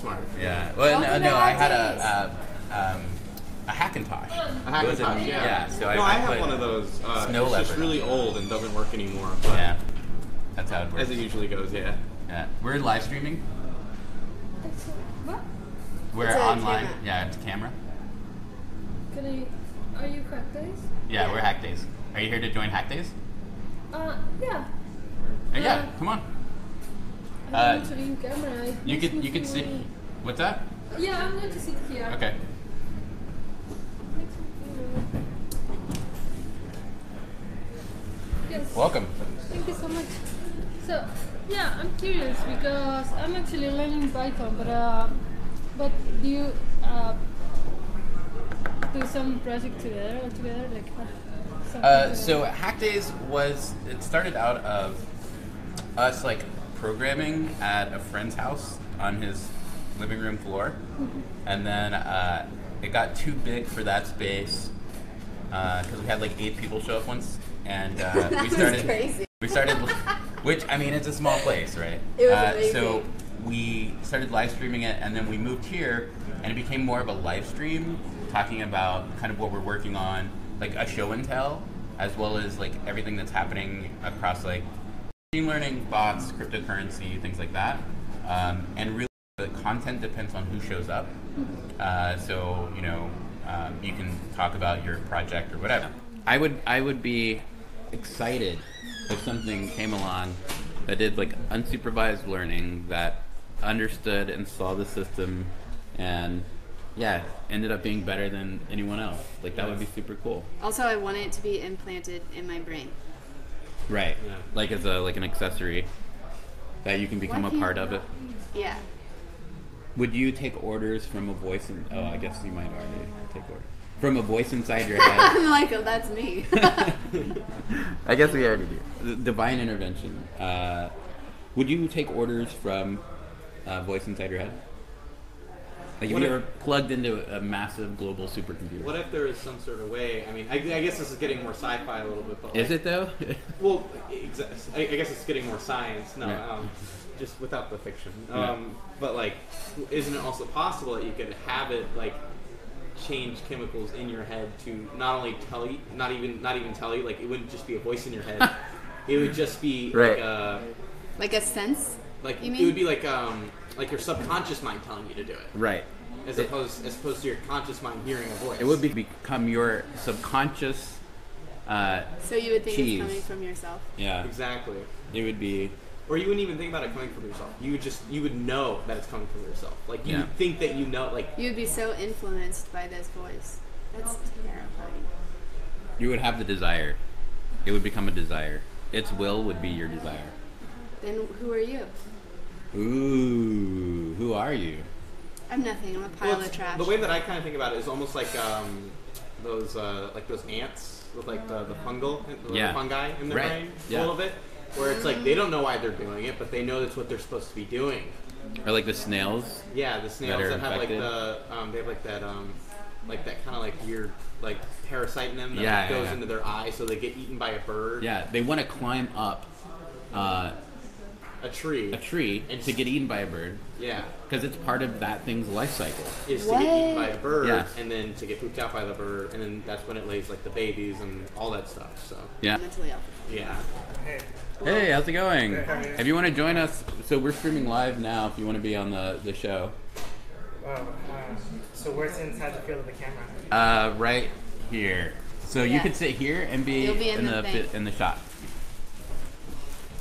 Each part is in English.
smart. Yeah. Well, no, I had a Hackintosh. A Hackintosh, yeah. So I have one of those. It's just really old and doesn't work anymore. But yeah. That's how it works. As it usually goes, yeah. Yeah. We're live streaming. What? We're online. Camera. Yeah, it's a camera. Are you Hack Days? Yeah, we're Hack Days. Are you here to join Hack Days? Yeah. Yeah, come on. I'm going to the camera. You could sit. What's that? Yeah, I'm going to sit here. Okay. Yes. Welcome. Thank you so much. So, yeah, I'm curious because I'm actually learning Python, but do you do some project together like? So Hack Days it started out of us like programming at a friend's house on his living room floor, and then it got too big for that space because we had like 8 people show up once, and we started, which I mean it's a small place, right? It was amazing. So we started live streaming it, and then we moved here, and it became more of a live stream, talking about kind of what we're working on, like a show and tell, as well as like everything that's happening across like machine learning, bots, cryptocurrency, things like that. And really the content depends on who shows up. So, you know, you can talk about your project or whatever. I would be excited if something came along that did like unsupervised learning, that understood and saw the system and yeah, ended up being better than anyone else. Like that would be super cool. Also, I want it to be implanted in my brain. Right. Yeah. Like as an accessory that you can become a part of it. Yeah. Would you take orders from a voice? I guess you might already take orders from a voice inside your head. I'm like, oh, that's me. I guess we already do. Divine intervention. Would you take orders from a voice inside your head? Like if you were plugged into a massive global supercomputer. What if there is some sort of way? I mean, I guess this is getting more sci-fi a little bit. But is it though? Well, I guess it's getting more science. No, just without the fiction. But like, isn't it also possible that you could have it like change chemicals in your head to not only tell you, not even tell you, like it wouldn't just be a voice in your head. It would just be like a sense. Like it would be like your subconscious mind telling you to do it. Right. As opposed to your conscious mind hearing a voice. It would become your subconscious. So you would think it's coming from yourself. Yeah. Exactly. It would be. Or you wouldn't even think about it coming from yourself. You would know that it's coming from yourself. Like you would think that you know. Like you would be so influenced by this voice. That's terrifying. You would have the desire. It would become a desire. Its will would be your desire. Then who are you? Ooh, who are you? I'm nothing. I'm a pile of trash. The way that I kind of think about it is almost like those ants with like the fungal, the fungi in their brain a little bit, where it's like they don't know why they're doing it, but they know that's what they're supposed to be doing. Or like the snails. Yeah, the snails that have like the they have like that kind of like weird like parasite in them that goes into their eye, so they get eaten by a bird. Yeah, they want to climb up. A tree and to get eaten by a bird. Yeah. Because it's part of that thing's life cycle. Is to get eaten by a bird and then to get pooped out by the bird, and then that's when it lays like the babies and all that stuff. So mentally ill. Yeah. Hey, how's it going? If you want to join us, so we're streaming live now. If you want to be on the show. So where's inside the field of the camera? Right here. So you could sit here and be in the shot.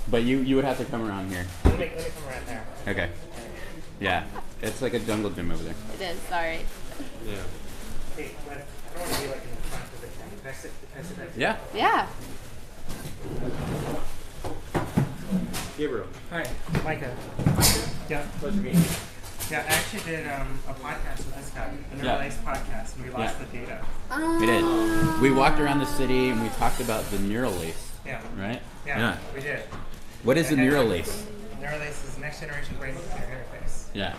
But you would have to come around here. Let me come right there. Okay. Yeah. It's like a jungle gym over there. It is, sorry. Yeah. Hey, I don't want to be like in the front of the camera. Can I sit right there? Yeah. Yeah. Gabriel. Hi, Micah. Yeah. Pleasure meeting you. Yeah, I actually did a podcast with this guy, a Neural Lace podcast, and we lost the data. We did. We walked around the city and we talked about the neural lace. Yeah. Right? Yeah, we did. What is the neural lace? Neural lace is next generation brain-computer interface. Yeah.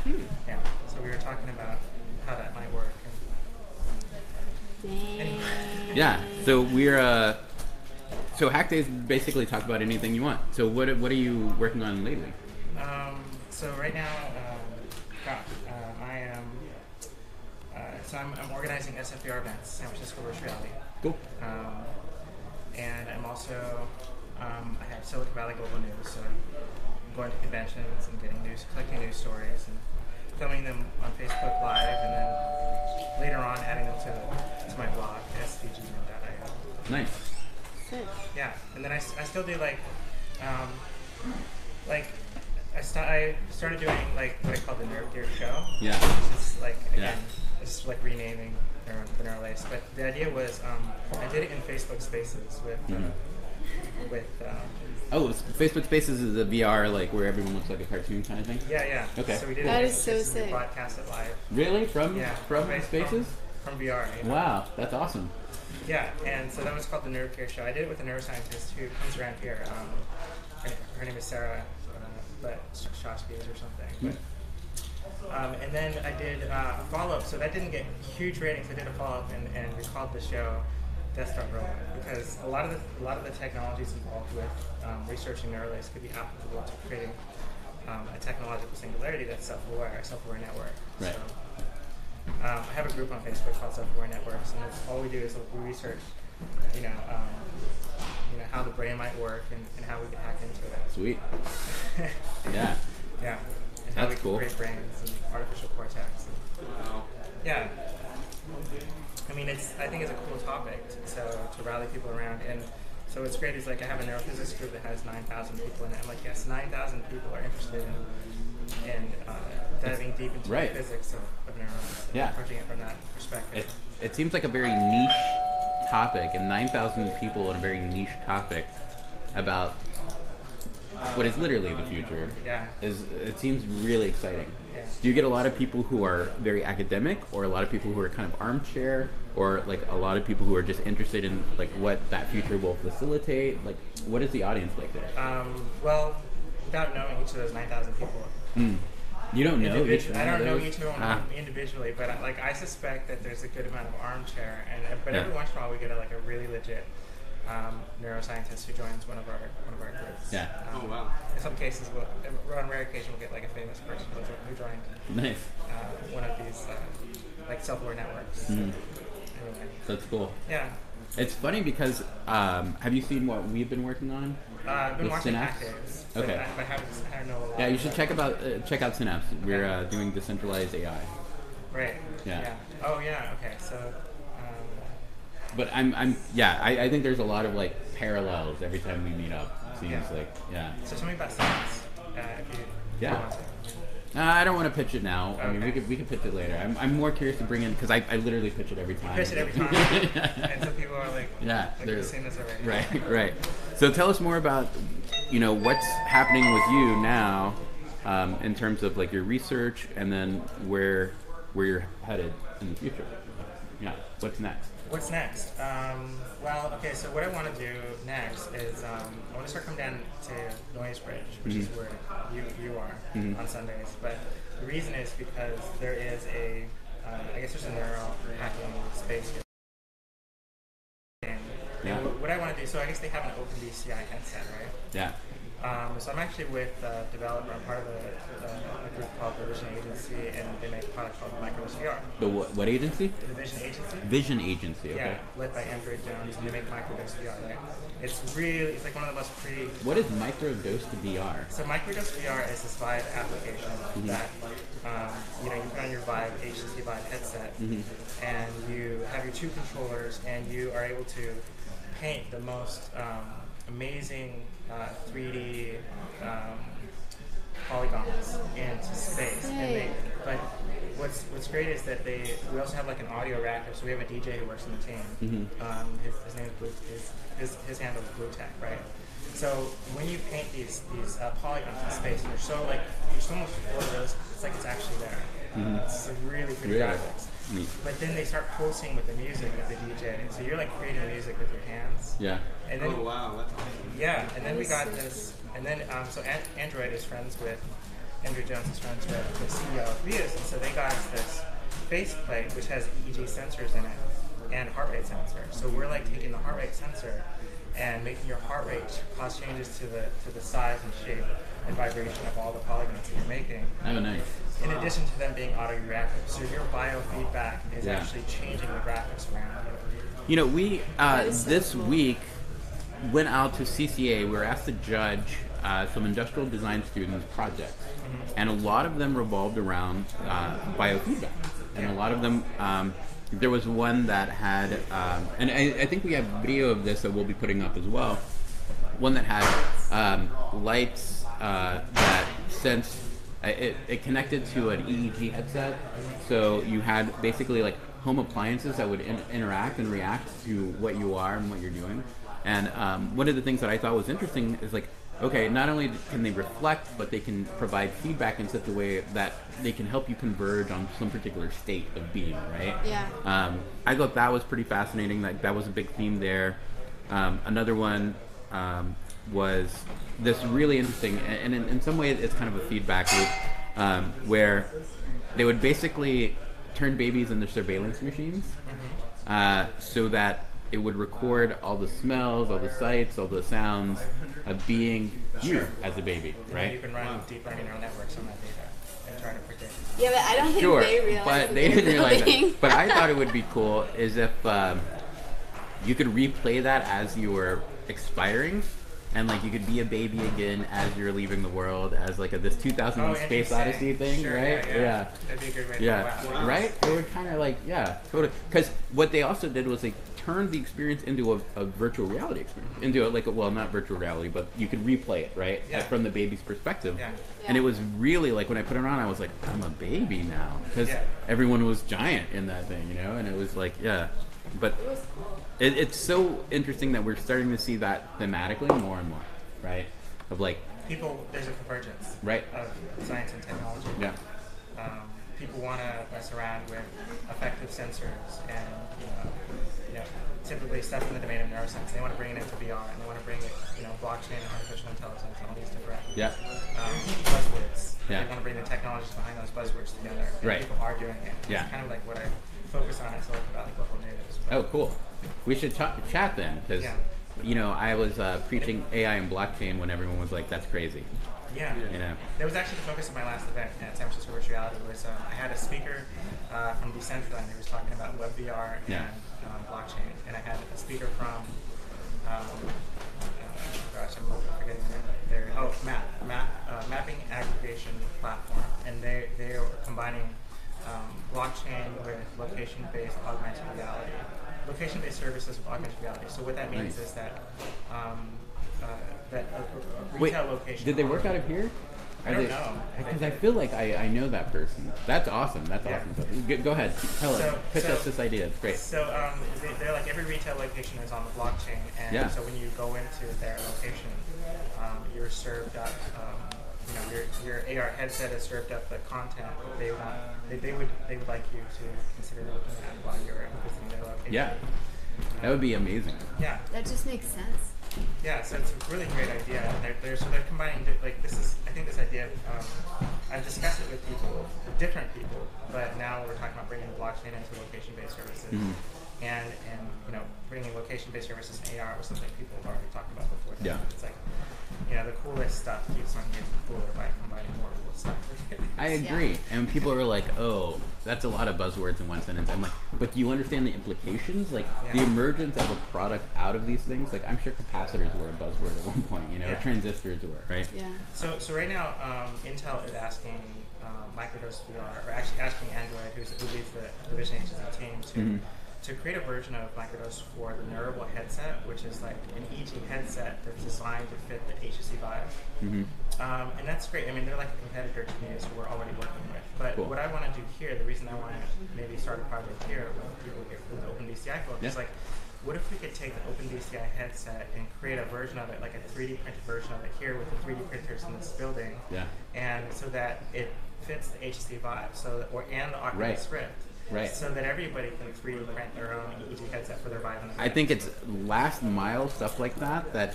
Yeah. So we were talking about how that might work. Yeah. So we're so Hack Days basically talk about anything you want. So what are you working on lately? So right now, so I'm organizing SFVR events, San Francisco Virtual Reality. Cool. And I'm also, I have Silicon Valley Global News, so I'm going to conventions and getting news, collecting news stories and filming them on Facebook Live, and then later on adding them to my blog, SVGN.io. Nice. Sick. Yeah, and then I still do like I started doing like what I call the Nerd Gear Show. Yeah. Which is like again, Yeah. it's like renaming the Neural Lace. But the idea was I did it in Facebook Spaces with Oh, Facebook Spaces is a VR like where everyone looks like a cartoon kind of thing. yeah. Okay. So we did That it in is Facebook so Spaces, and we sick. broadcast it live. Really? From Spaces? From VR. You know? Wow, that's awesome. Yeah, and so that was called the Nerd Care Show. I did it with a neuroscientist who comes around here. Her name is Sarah, but Shosky or something. But, and then I did a follow-up. So that didn't get huge ratings. I did a follow-up and we called the show Death Star Robot, because a lot of the technologies involved with researching neuralace could be applicable to creating a technological singularity that's self-aware, a self-aware network. Right. So, I have a group on Facebook called Self-Aware Networks, and that's all we do is we research, how the brain might work and how we can hack into it. Sweet. Yeah. Yeah. And how That's we can cool. create brains and artificial cortex. Wow. Yeah. I mean, I think it's a cool topic to rally people around. And so what's great is like I have a neurophysics group that has 9,000 people in it. I'm like, yes, 9,000 people are interested in diving deep into Right. the physics of neurons. And Yeah. approaching it from that perspective. It seems like a very niche topic, and 9,000 people on a very niche topic about what is literally the future. Yeah. It seems really exciting. Yeah. Do you get a lot of people who are very academic, or a lot of people who are kind of armchair, or like a lot of people who are just interested in like what that future will facilitate? Like, what is the audience like there? Well, without knowing each of those 9,000 people, You don't know each one I don't of know those? each of them individually, but I suspect that there's a good amount of armchair, but every once in a while we get a really legit neuroscientist who joins one of our groups. Yeah. Oh, wow. In some cases, on rare occasion, we'll get like a famous person who joined Nice. one of these like self-aware networks. Anyway, That's cool. yeah. It's funny because have you seen what we've been working on? I've been With watching Synapse? Actives. Okay. But I don't know a lot. Yeah, you should about check out Synapse. We're doing decentralized AI. Right. Yeah. Oh yeah. Okay. So. But I think there's a lot of like parallels every time we meet up. Seems like So tell me about Synapse. If you Yeah. want to. I don't want to pitch it now. I mean, Okay. we could pitch it later. I'm more curious to bring in because I literally pitch it every time. Pitch it every time, and so people are like, Yeah, like they're- we've seen this already. Right. So tell us more about what's happening with you now in terms of like your research, and then where you're headed in the future. Yeah. What's next? What's next? Well, okay. So what I want to do next is I want to start coming down to Noise Bridge, which is where you are on Sundays. But the reason is because there is I guess there's a neural hacking space here. And what I want to do, so I guess they have an OpenBCI headset, right? Yeah. So I'm actually with a developer. I'm part of a group called the Vision Agency, and they make a product called MicroVR. The what agency? The Vision Agency. Vision Agency. Okay. Yeah, led by Andrew Jones, and they make microdose VR. Right? It's like one of the most pretty. What is microdose to VR? So microdose VR is this Vive application that you put on your Vive HTC Vive headset, and you have your two controllers, and you are able to paint the most amazing 3D polygons into space. But what's great is that we also have like an audio reactor. So we have a DJ who works on the team. His name is Blue. His handle is Blue Tech, right? So when you paint these polygons in space, and you're so much photorealistic, it's like it's actually there. It's really pretty graphics. But then they start pulsing with the music of the DJ, and so you're like creating music with your hands. Yeah. And then, Oh, wow. That's amazing. yeah, and then we got this, and then so Android is friends with Andrew Jones is friends with the CEO of Vias, and so they got us this faceplate which has EEG sensors in it and heart rate sensor. So we're like taking the heart rate sensor and making your heart rate cause changes to the size and shape and vibration of all the polygons that you're making. Oh, nice. In addition to them being auto-reactive, so your biofeedback is Yeah. actually changing the graphics around you. You know, we is so this cool. week went out to CCA. We were asked to judge some industrial design students' projects, and a lot of them revolved around biofeedback, and a lot of them. There was one that had, and I think we have video of this that we'll be putting up as well. One that had lights that sensed. It connected to an EEG headset, so you had basically like home appliances that would interact and react to what you are and what you're doing. And one of the things that I thought was interesting is like, okay, not only can they reflect, but they can provide feedback in such a way that they can help you converge on some particular state of being, right? Yeah. I thought that was pretty fascinating. Like that was a big theme there. Another one was this really interesting, and in some ways it's kind of a feedback loop where they would basically turn babies into surveillance machines so that it would record all the smells, all the sights, all the sounds of being you as a baby, And right? you can run deep learning neural networks on that data and try to predict. Yeah, but I don't think Sure, they realize but what they they're didn't realize building. that. But I thought it would be cool is if you could replay that as you were expiring, and like you could be a baby again as you're leaving the world, as like this 2001 Space interesting. Odyssey thing, Sure, right? Yeah. That'd be a good way to Yeah, go out. right? They were kind of like, yeah, totally. Because what they also did was they turned the experience into a virtual reality experience. Into a, like, well, not virtual reality, but you could replay it, right? Yeah. From the baby's perspective. Yeah. And it was really, like, when I put it on, I was like, I'm a baby now. Because Yeah. everyone was giant in that thing, you know? And it was like, yeah. But it's so interesting that we're starting to see that thematically more and more, right? Of like, People, there's a convergence Right. of science and technology. yeah. People want to mess around with effective sensors and typically stuff in the domain of neuroscience. They want to bring it into VR and they want to bring it, blockchain and artificial intelligence and all these different Yeah. buzzwords. Yeah. They want to bring the technologies behind those buzzwords together. And Right. people are doing it. Yeah. It's kind of like what I focus on at Silicon Valley Global Natives. Oh, cool. We should chat then, because Yeah. I was preaching AI and blockchain when everyone was like, "That's crazy." Yeah. You know. That was actually the focus of my last event at San Francisco Virtual Reality. Was I had a speaker from Decentraland who was talking about web VR Yeah. and blockchain, and I had a speaker from I'm forgetting their mapping aggregation platform, and they were combining blockchain with location-based augmented reality, location-based services with augmented reality. So what that means Nice. is that that a Wait, retail location. did they work out of here? I don't know. Because I feel like I know that person. That's awesome. That's Yeah. awesome. So, go ahead. Tell us. Pitch us this idea. It's great. So they're like every retail location is on the blockchain, and Yeah. so when you go into their location, you're served up. Your AR headset is served up the content that they want. They would like you to consider looking at while you're visiting their location. Yeah. That would be amazing. Yeah. That just makes sense. Yeah, so it's a really great idea. And they're combining like this is I think this idea. I've discussed it with people, different people, but now we're talking about bringing blockchain into location-based services, and bringing location-based services in AR was something people have already talked about before. Yeah. It's like the coolest stuff keeps on getting cooler by combining more cool stuff. I agree. And people are like, "Oh, that's a lot of buzzwords in one sentence." I'm like, "But do you understand the implications? Like the Yeah. emergence of a product out of these things? Like I'm sure capacitors were a buzzword at one point. Yeah. Transistors were, right? Yeah. So right now, Intel is asking Microdose VR, or actually asking Android, who leads the Vision HTC team, to create a version of Microdose for the Neurable headset, which is like an EG headset that's designed to fit the HTC Vive. And that's great. I mean, they're like a competitor to me, who we're already working with. But Cool. what I want to do here, the reason I want to maybe start a project here with people here with the OpenBCI folks, is like, what if we could take the OpenBCI headset and create a version of it, like a 3D printed version of it here with the 3D printers in this building, Yeah. and so that it fits the HTC Vive, and the Oculus Rift, Right. so that everybody can 3D print their own EEG headset for their Vive. And their I think it's last mile stuff like that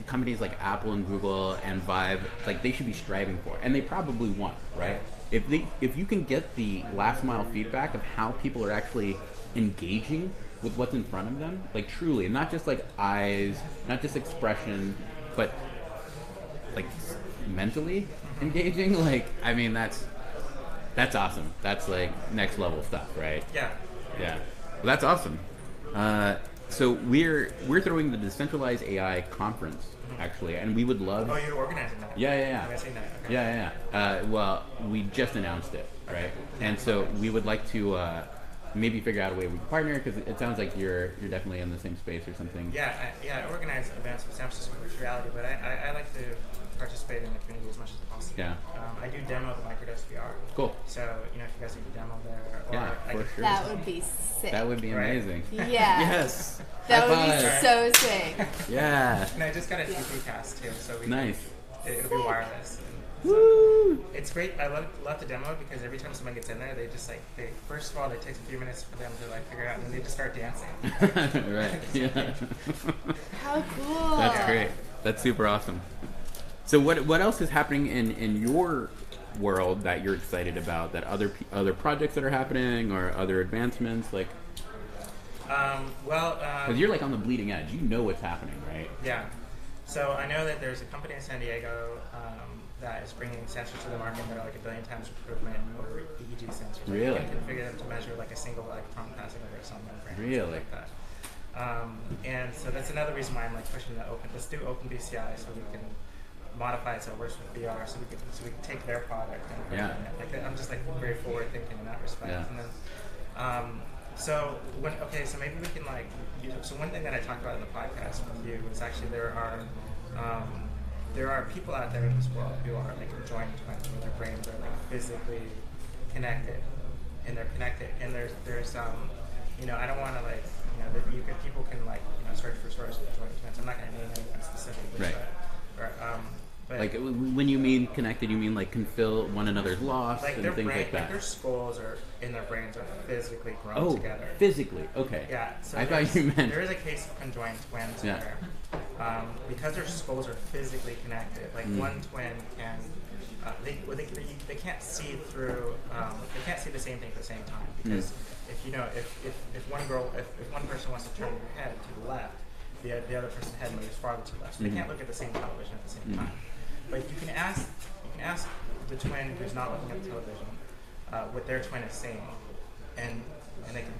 companies like Apple and Google and Vive, like they should be striving for, and they probably want, right? If you can get the last mile feedback of how people are actually engaging with what's in front of them, like truly, and not just like eyes, not just expression, but like mentally engaging. Like, I mean, that's awesome. That's like next level stuff, right? Yeah. Yeah. Well, that's awesome. So we're throwing the Decentralized AI conference actually, and we would love. Oh, you're organizing that? Yeah. Have I seen that? Okay. Yeah. Well, we just announced it, right? And so we would like to maybe figure out a way we can partner, because it sounds like you're definitely in the same space or something. I organize events with San Francisco Virtual Reality, but I like to participate in the community as much as possible. Yeah. I do demo the Microdose VR. Cool. So, if you guys need a demo there, or Yeah, I for could- sure. That would be sick. That would be amazing. Yeah. Yes. That would High be five. so sick. Yeah. And I just got a TP cast too, so Nice. it'll be wireless. And Woo! it's great. I love the demo because every time someone gets in there, they just first of all, it takes a few minutes for them to figure it out, and then they just start dancing. Right. Yeah. How cool. That's great. That's super awesome. So what else is happening in your world that you're excited about? That other projects that are happening or other advancements, like? Because you're like on the bleeding edge. You know what's happening, right? Yeah. So I know that there's a company in San Diego that is bringing sensors to the market that are like 1 billion times improvement over EEG sensors. Really? You can configure them to measure like a single electron passing over a cell membrane. Really? Like that. And so that's another reason why I'm pushing the open. Let's do open BCI so we can modify it so it works with VR, so we can take their product and I'm just very forward thinking in that respect. Yeah. And then so maybe we can so one thing that I talked about in the podcast with you is actually there are people out there in this world who are conjoined twins where their brains are physically connected, and they're connected, and there's I don't want to people can search for sources of joint twins. I'm not going to name anyone specifically, Right. but Like when you mean connected, you mean can fill one another's loss and their things brain, like that. their skulls in their brains are physically grown together. Physically, okay. Yeah, so I thought you meant there is a case of conjoined twins where, because their skulls are physically connected, one twin can, they can't see through, they can't see the same thing at the same time, because if one person wants to turn their head to the left, the other person's head moves farther to the left, so they can't look at the same television at the same time. But you can ask the twin who's not looking at the television what their twin is seeing, and they can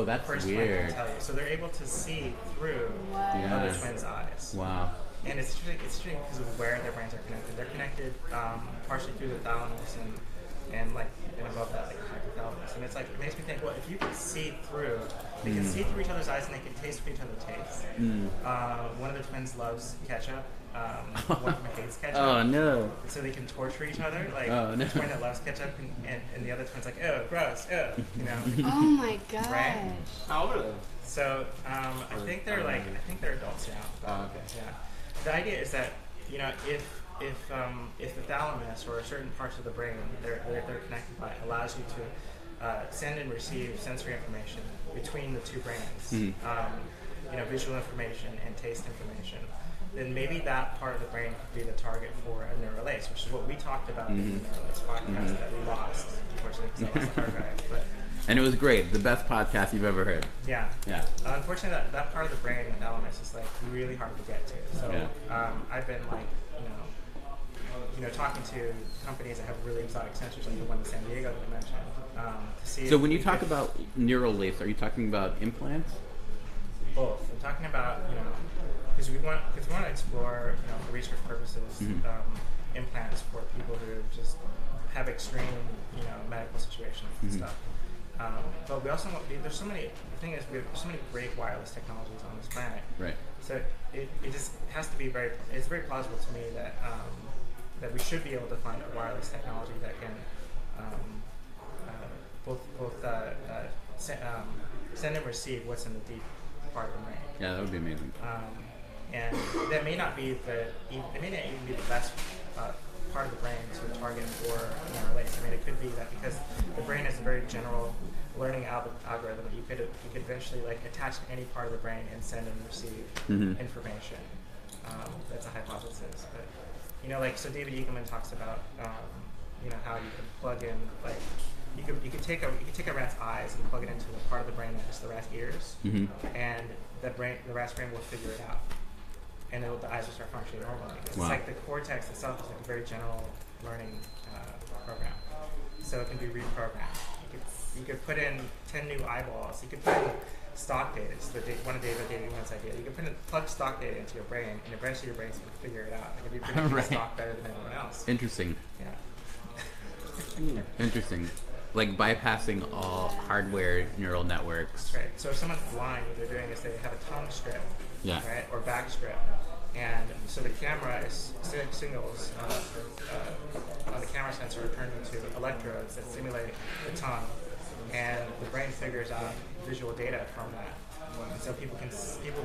that's the first weird. twin can tell you. So they're able to see through the other twin's eyes. Wow. And it's interesting because of where their brains are connected. They're connected partially through the thalamus and above that hypothalamus. And it makes me think, well, if you can see through, they can see through each other's eyes and they can taste what each other tastes. One of the twins loves ketchup. One of them hates ketchup. Oh no! So they can torture each other. No. The twin that loves ketchup and the other twin's like, oh, gross, Oh my gosh. Right? How old are they? So I think they're adults now. Oh, okay. Yeah. The idea is that if the thalamus or certain parts of the brain they're connected by allows you to send and receive sensory information between the two brains, visual information and taste information, then maybe that part of the brain could be the target for a neural ace, which is what we talked about in the neural ace podcast that we lost, unfortunately, because I lost the archive. But And it was great. The best podcast you've ever heard. yeah. Yeah. Unfortunately, that part of the brain, the thalamus, is really hard to get to. So I've been talking to companies that have really exotic sensors, like the one in San Diego that I mentioned, to see. So when you talk about neural lace, are you talking about implants? Both. I'm talking about because we want to explore for research purposes implants for people who just have extreme medical situations and stuff. But we also want there's so many. The thing is, we have so many great wireless technologies on this planet. Right. So it just has to be it's very plausible to me that that we should be able to find a wireless technology that can send and receive what's in the deep part of the brain. Yeah, that would be amazing. And that may not even be the best part of the brain to target for neural lace. I mean, it could be that because the brain is a very general learning algorithm, you could eventually attach to any part of the brain and send and receive information. That's a hypothesis, but so David Eagleman talks about how you can plug in you could take a rat's eyes and plug it into the part of the brain that is the rat's ears, and the rat's brain will figure it out. and the eyes will start functioning normally. It's Wow. like the cortex itself is like a very general learning program, so it can be reprogrammed. You could put in 10 new eyeballs. You could put in stock data. So one of David One's idea. You can plug stock data into your brain, and eventually your brain's going to figure it out. It can be predicting Right. stock better than anyone else. Interesting. Yeah. Interesting. Like bypassing all hardware neural networks. Right. So if someone's blind, what they're doing is they have a tongue strip, Yeah. right, or back strip, and so the camera signals on the camera sensor are turned into electrodes that simulate the tongue, and the brain figures out visual data from that. And so people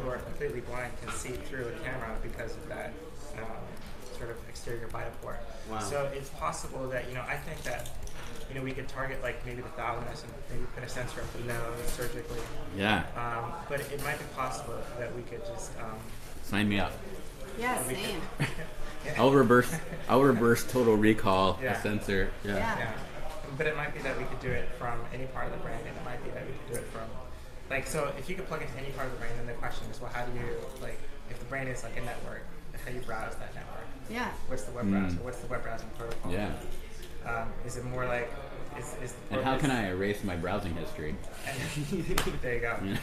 who are completely blind can see through a camera because of that sort of exterior vitaport. Wow. So it's possible that I think that we could target like maybe the thalamus and maybe put a sensor up the nose surgically. Yeah. But it might be possible that we could just Sign me up. Yeah, same. I'll reverse Total Recall Yeah. a sensor. Yeah. Yeah. But it might be that we could do it from any part of the brain, and it might be that we could do it from, like, so if you could plug into any part of the brain, then the question is, well, how do you, like, if the brain is like a network, how do you browse that network? Yeah. What's the web browser? What's the web browsing protocol? Yeah. Is it more like, is And how can I erase my browsing history? there you go. Yeah.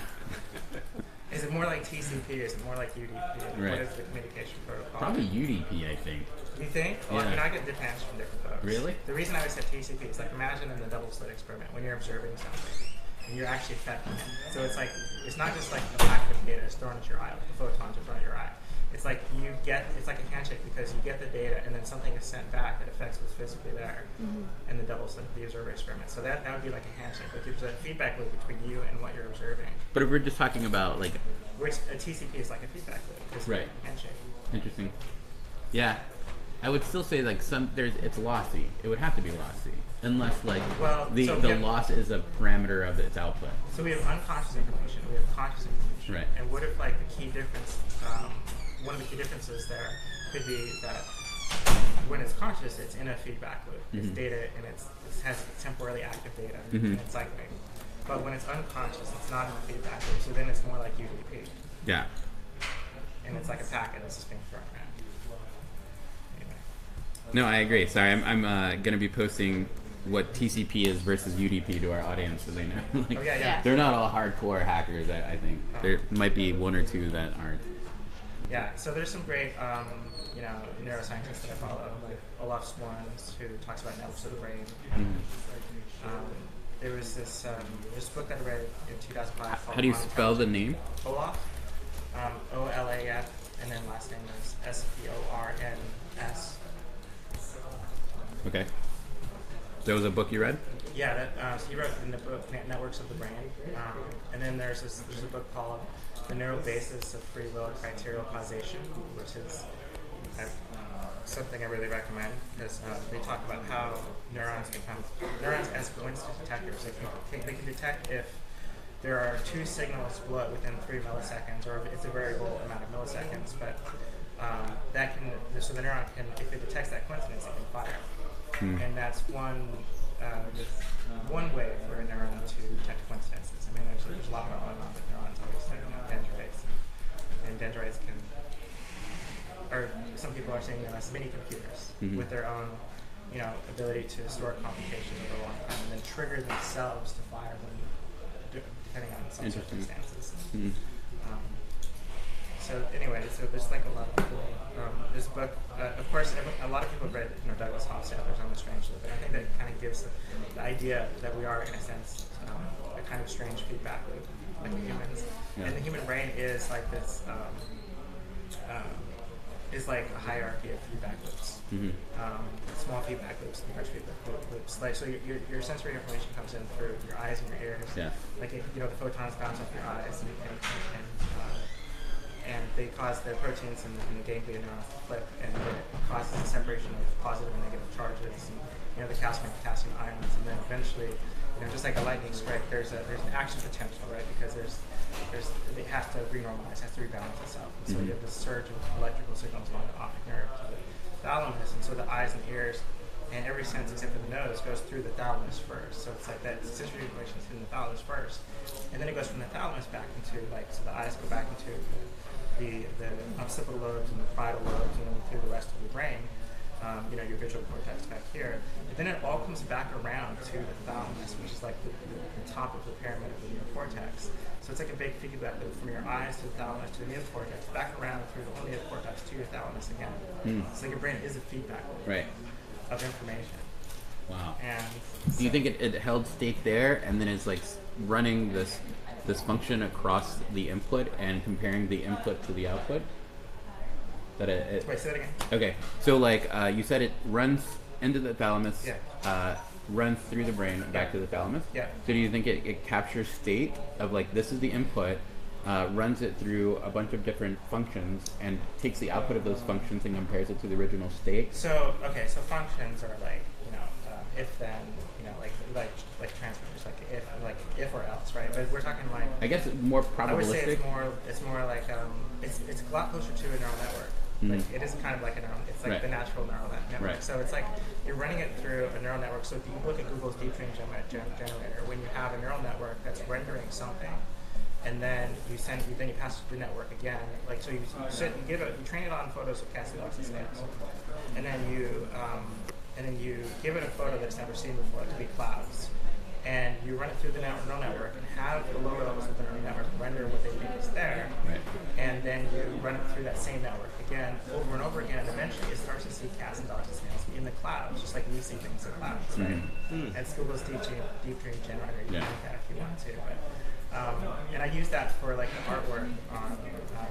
Is it more like TCP? Is it more like UDP? Right. What is the communication protocol? Probably UDP, I think. You think? Well, Yeah. I get different answers from different folks. Really? The reason I would say TCP is like imagine in the double slit experiment when you're observing something and you're actually affecting it. So it's like it's not just like a packet of data is thrown at your eye, like the photons are thrown at your eye. It's like it's like a handshake because you get the data and then something is sent back that affects what's physically there in the double slit, the observer experiment. So that would be like a handshake. Like there's a feedback loop between you and what you're observing. But if we're just talking about like, Which a TCP is like a feedback loop. It's Right. like a handshake. interesting. Yeah, I would still say like it's lossy. It would have to be lossy unless like Well, the so we have- loss is a parameter of its output. So we have unconscious information, we have conscious information. Right. And what if like the key difference, one of the key differences there could be that when it's conscious, it's in a feedback loop. It's data and it has temporarily active data and it's cycling. But when it's unconscious, it's not in a feedback loop. So then it's more like UDP. Yeah. And it's like a packet that's just being thrown around. Anyway. No, I agree. Sorry, I'm going to be posting what TCP is versus UDP to our audience so they know. Like, Oh, yeah. Yeah. they're not all hardcore hackers, I think. There might be one or two that aren't. Yeah, so there's some great, neuroscientists that I follow, like Olaf Swarns, who talks about networks of the brain. There was this book that I read in 2005 called How do you On spell the name? Olaf, Olaf, and then last name is Sporns. Okay. That was a book you read? Yeah, so he wrote in the book Networks of the Brain, and then there's a book called The Neural Basis of Free Will Criterial Causation, which is something I really recommend because they talk about how neurons as coincidence detectors. They can detect if there are two signals below within 3 milliseconds, or if it's a variable amount of milliseconds. But so the neuron can, if it detects that coincidence, it can fire. And that's one way for a neuron to detect coincidences. I mean, there's a lot more going on with neurons, obviously, dendrites. And dendrites can, or some people are saying them as mini computers with their own, ability to store computations over a long time and then trigger themselves to fire them depending on some circumstances. So anyway, so there's like a lot of cool. This book, of course, a lot of people have read Douglas Hofstadter's On the Strange Loop, and I think that kind of gives the idea that we are, in a sense, a kind of strange feedback loop, like humans. Yeah. And the human brain is like this, is like a hierarchy of feedback loops. Small feedback loops, large feedback loops. Like so, your sensory information comes in through your eyes and your ears. Yeah. Like the photons bounce off your eyes and they cause the proteins in the ganglia neurons to flip, and it causes the separation of positive and negative charges, and the calcium and potassium ions, and then eventually, just like a lightning strike, there's an action potential, right? Because it has to renormalize, has to rebalance itself, and so you have this surge of electrical signals along the optic nerve to the thalamus, and so the eyes and ears and every sense except for the nose goes through the thalamus first. So it's like that sensory information is in the thalamus first, and then it goes from the thalamus back into so the eyes go back into the occipital lobes and the parietal lobes, through the rest of your brain, your visual cortex back here. But then it all comes back around to the thalamus, which is like the top of the pyramid of the neocortex. So it's like a big feedback loop from your eyes to the thalamus to the neocortex, back around through the whole neocortex to your thalamus again. So your brain is a feedback loop of information. Wow. And do you think it held state there and then it's like running this function across the input and comparing the input to the output? Wait, say that again. Okay, so like you said, it runs into the thalamus, Yeah. Runs through the brain back to the thalamus. Yeah. So do you think it captures state of like this is the input, runs it through a bunch of different functions and takes the output of those functions and compares it to the original state? So functions are like if then, like transfers, like if or else, right? But we're talking like, I guess more probabilistic. I would say it's more like it's a lot closer to a neural network. Like it is kind of like a neural. It's like the natural neural network. Right. So it's like you're running it through a neural network. So if you look at Google's deep learning generator, when you have a neural network that's rendering something, and then you pass it through the network again. Like so, you train it on photos of cats, dogs, and snails, and then you give it a photo that's never seen before. It could be clouds. And you run it through the neural network and have the lower levels of the neural network render what they think is there. Right. And then you run it through that same network again, over and over again, and eventually it starts to see cats and dogs and snails in the clouds, just like we see things in clouds, right? That's Google's deep dream generator. You can look at it if you want to. But, and I use that for like artwork on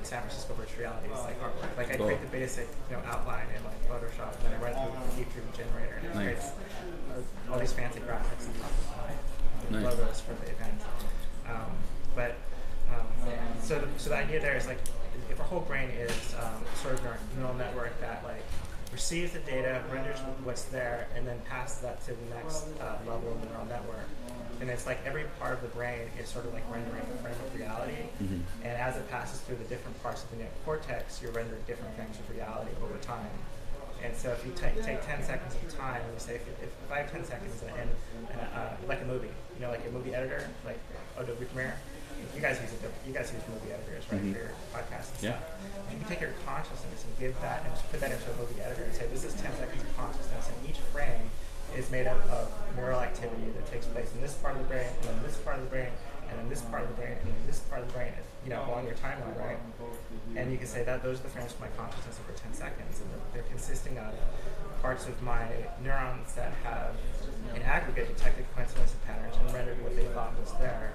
San Francisco virtual reality. It's like artwork. Like I create the basic outline in like Photoshop, and then I run it through the deep dream generator, and it creates all these fancy graphics on top of my logos for the event. So the idea there is like if our whole brain is sort of a neural network that like receives the data, renders what's there, and then passes that to the next level of the neural network. And it's like every part of the brain is sort of like rendering a frame of reality. And as it passes through the different parts of the neocortex, you're rendering different frames of reality over time. And so if you take 10 seconds at a time, and you say, if I have 10 seconds and like a movie, like a movie editor, like Adobe Premiere, you guys use movie editors, right, for your podcasts and stuff. If you can take your consciousness and give that and put that into a movie editor and say, this is 10 seconds of consciousness, and each frame is made up of neural activity that takes place in this part of the brain, and then this part of the brain, and then this part of the brain, and then this part of the brain, along your timeline, right? And you can say that those are the frames of my consciousness over 10 seconds, and they're consisting of parts of my neurons that have, in aggregate, detected coincidence of patterns and rendered what they thought was there,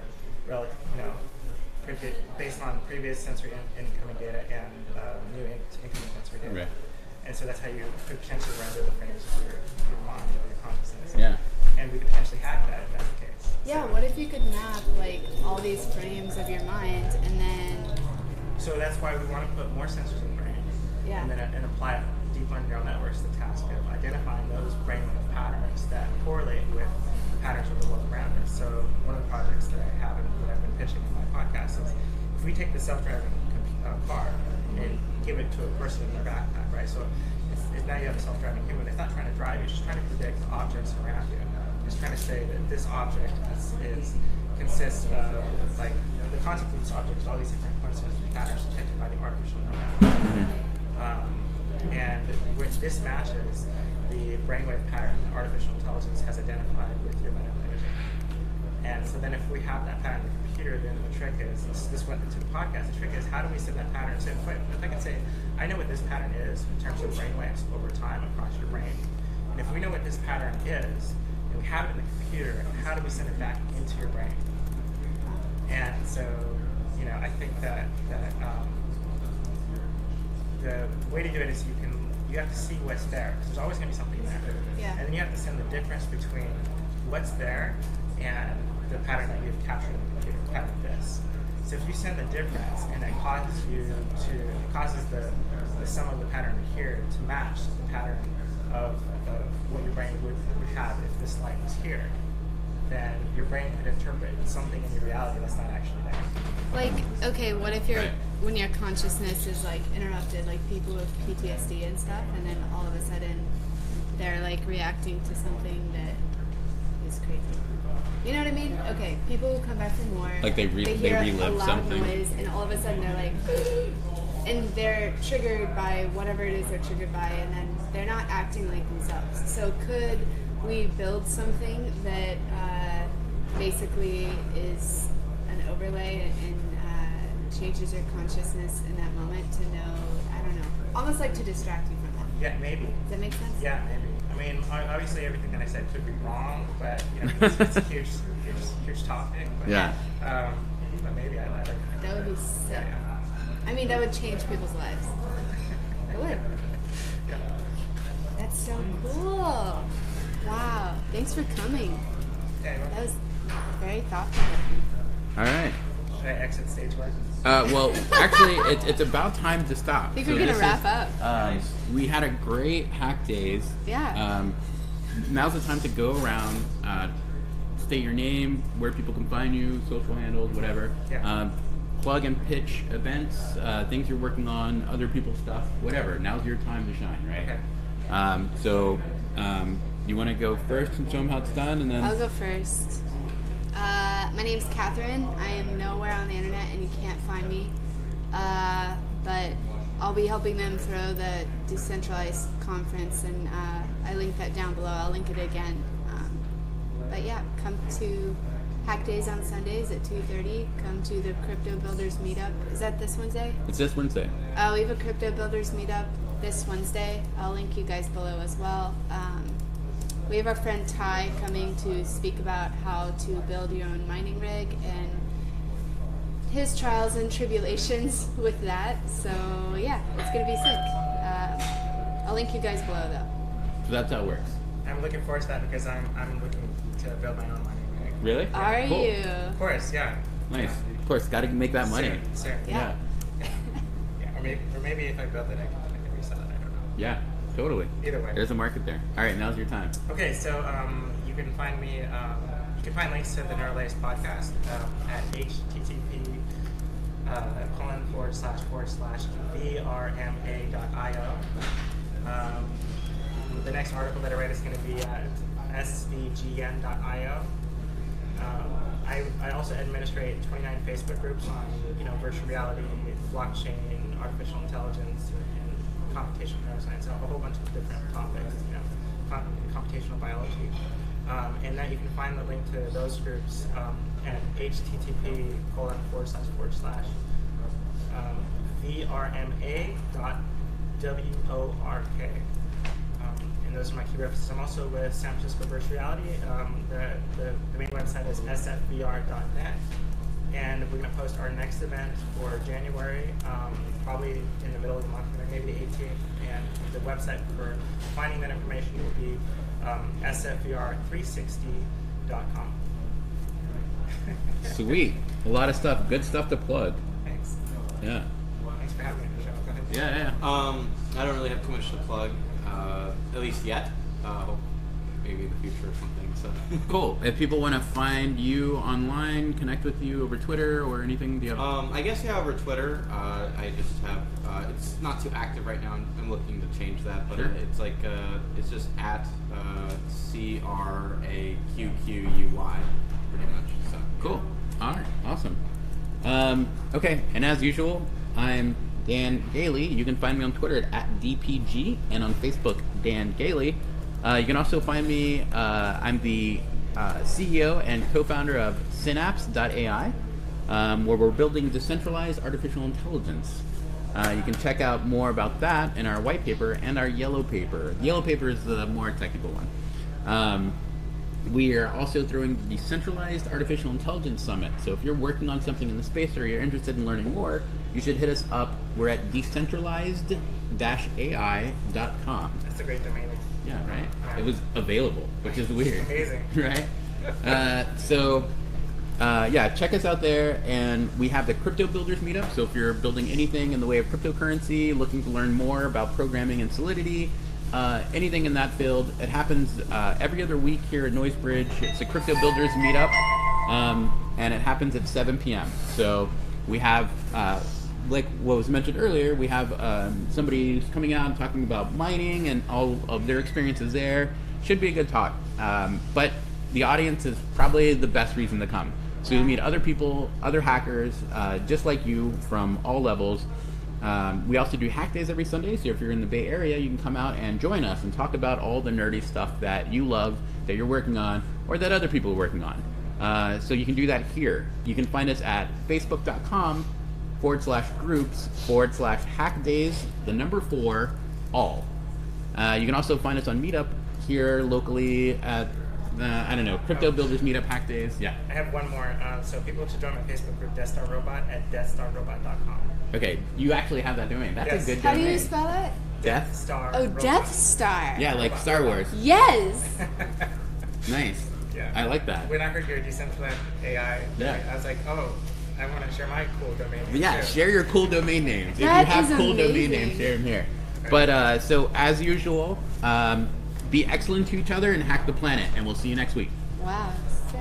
based on previous sensory incoming data and new incoming sensory data. Right. And so that's how you could potentially render the frames of your mind or your consciousness. Yeah. And we could potentially hack that if that's the case. Yeah, what if you could map like all these frames of your mind and then... So that's why we want to put more sensors in the brain. Yeah. And then apply deep learning neural networks to the task of identifying those brainwave patterns that correlate with patterns of the world around us. So one of the projects that I have and that I've been pitching in my podcast is if we take the self-driving car and give it to a person in their backpack, right? So it's now you have a self-driving human. It's not trying to drive you, it's just trying to predict objects around you. It's trying to say that this object consists of, like, the concept of this object is all these different coincidence patterns detected by the artificial neural network. And which this matches the brainwave pattern that artificial intelligence has identified with your medical imaging. And so then if we have that pattern in the computer, then the trick is, this went into the podcast, the trick is how do we send that pattern? So if I can say, I know what this pattern is in terms of brainwaves over time across your brain. And if we know what this pattern is, and we have it in the computer, how do we send it back into your brain? And so, I think that the way to do it is you have to see what's there, because there's always going to be something there. Yeah. And then you have to send the difference between what's there and the pattern that you've captured in the computer, pattern this. So if you send the difference and it causes the sum of the pattern here to match the pattern of what your brain would have if this line was here, then your brain could interpret something in your reality that's not actually there. Like, okay, what if when your consciousness is like interrupted, like people with PTSD and stuff, and then all of a sudden they're like reacting to something that is crazy. You know what I mean? Okay, people who come back from war, Like they hear relive a loud something. noise, and all of a sudden they're like, and they're triggered by whatever it is they're triggered by, and then they're not acting like themselves. So could we build something that basically is an overlay and changes your consciousness in that moment to know, I don't know, almost like to distract you from them? Yeah, maybe. Does that make sense? Yeah, maybe. I mean, obviously everything that I said could be wrong, but you know, it's a huge topic. But, but maybe I like it. That would be sick. Yeah. I mean, that would change people's lives. It would. Yeah. That's so cool. Wow. Thanks for coming. Yeah, That was very thoughtful of you. All right. should I exit stage one? Well, actually, it's about time to stop. I think we're gonna wrap up. We had a great hack days. Yeah. Now's the time to go around, state your name, where people can find you, social handles, whatever. Yeah. Plug and pitch events, things you're working on, other people's stuff, whatever. Now's your time to shine, right? Okay. So, you want to go first and show them how it's done, and then I'll go first. My name's Catherine. I am nowhere on the internet and you can't find me. But I'll be helping them throw the decentralized conference, and I linked that down below. I'll link it again. But yeah, come to Hack Days on Sundays at 2:30. Come to the Crypto Builders Meetup. Is that this Wednesday? it's this Wednesday. We have a Crypto Builders Meetup this Wednesday. I'll link you guys below as well. We have our friend Ty coming to speak about how to build your own mining rig and his trials and tribulations with that. So yeah, it's gonna be sick. I'll link you guys below though. So that's how it works. I'm looking forward to that because I'm looking to build my own mining rig. Really? Are Cool. you? Of course, yeah. Nice. Of course, got to make that money. Soon. Yeah. Yeah. Or maybe if I build it, I can resell it. I don't know. Yeah, totally. Either way. There's a market there. All right, now's your time. Okay, so you can find me. You can find links to the Neuralace podcast at http://vrma.io. The next article that I write is going to be at svgn.io. I also administrate 29 Facebook groups on virtual reality, blockchain, artificial intelligence, and computational neuroscience, a whole bunch of different topics, computational biology. And then you can find the link to those groups at http://vrma.work. And those are my key references. I'm also with San Francisco Virtual Reality. The main website is sfvr.net. And we're going to post our next event for January, probably in the middle of the month, maybe the 18th. And the website for finding that information will be sfvr360.com. Sweet. A lot of stuff. Good stuff to plug. Thanks. Yeah. Thanks for having me, Michelle. Go ahead. Yeah. I don't really have too much to plug, at least yet. Hope maybe in the future or something. So Cool. If people want to find you online, connect with you over Twitter or anything, do you have? I guess over Twitter. I just have. It's not too active right now. I'm looking to change that, but Sure. it's like it's just at CRAQQUY pretty much. So Cool. All right. Awesome. Okay. And as usual, I'm Dan Gailey. You can find me on Twitter at DPG and on Facebook, Dan Gailey. You can also find me. I'm the CEO and co-founder of Synapse.ai, where we're building decentralized artificial intelligence. You can check out more about that in our white paper and our yellow paper. The yellow paper is the more technical one. We are also throwing the Decentralized Artificial Intelligence Summit. So if you're working on something in the space or you're interested in learning more, you should hit us up. We're at decentralized-ai.com. That's a great domain. Yeah, right? It was available, which is weird. Amazing. Right? Check us out there. And we have the Crypto Builders Meetup. So if you're building anything in the way of cryptocurrency, looking to learn more about programming and Solidity, anything in that field, it happens every other week here at Noisebridge. It's a Crypto Builders Meetup, and it happens at 7 p.m. So we have, like what was mentioned earlier, we have somebody who's coming out and talking about mining and all of their experiences there. Should be a good talk. But the audience is probably the best reason to come. So you meet other people, other hackers, just like you from all levels. We also do hack days every Sunday, so if you're in the Bay Area, you can come out and join us and talk about all the nerdy stuff that you love, that you're working on, or that other people are working on. So you can do that here. You can find us at facebook.com/groups/hackdays, 4 all. You can also find us on Meetup here locally at, Crypto Builders Meetup Hack Days. Yeah. I have one more. So people should join my Facebook group, Death Star Robot, at deathstarrobot.com. Okay, you actually have that domain. That's Yes. a good How do domain. you spell it? Death? Star. Oh, Robot. Death Star. Yeah, like Star Wars. Yes. Nice. Yeah. I like that. When I heard your decentralized AI, Yeah. I was like, oh, I want to share my cool domain name Yeah, too. share your cool domain names. That if you have is cool domain amazing. names, share them here. But so as usual, be excellent to each other and hack the planet. And we'll see you next week. Wow, sick.